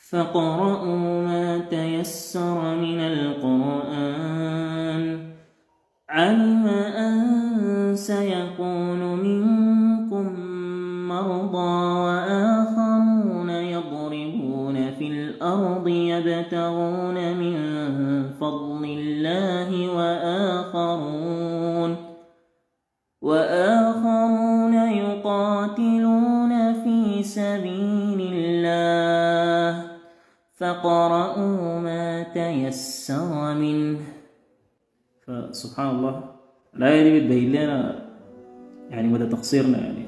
فاقرؤوا ما تيسر من القرآن. علم أن سيكون منكم مرضى وآخرون يضربون في الأرض يبتغون من فضل الله وآخرون يقاتلون في سبيل الله فاقرؤوا ما تيسر منه. فسبحان الله الآية دي بتبين لنا يعني مدى تقصيرنا يعني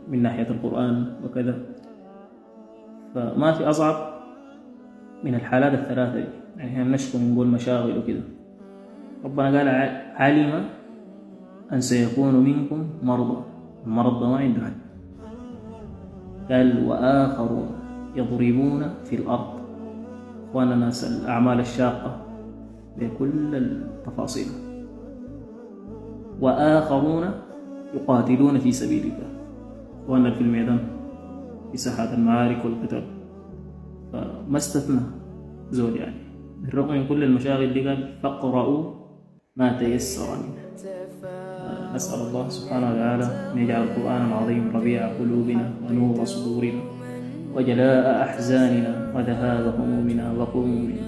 من ناحية القرآن وكذا. فما في أصعب من الحالات الثلاثة دي، يعني احنا نشكو ونقول مشاغل وكذا. ربنا قال علم أن سيكون منكم مرضى، المرض ما عنده حد. قال وآخرون يضربون في الأرض، وأنا ناس الأعمال الشاقة بكل التفاصيل. وآخرون يقاتلون في سبيل الله، وأنا في الميدان في ساحات المعارك والقتال. فما استثنى زول يعني بالرغم من كل المشاغل دي قال فاقرؤوا ما تيسر منه. نسأل الله سبحانه وتعالى أن يجعل القرآن العظيم ربيع قلوبنا ونور صدورنا وجلاء أحزاننا وذهاب همومنا وغمومنا.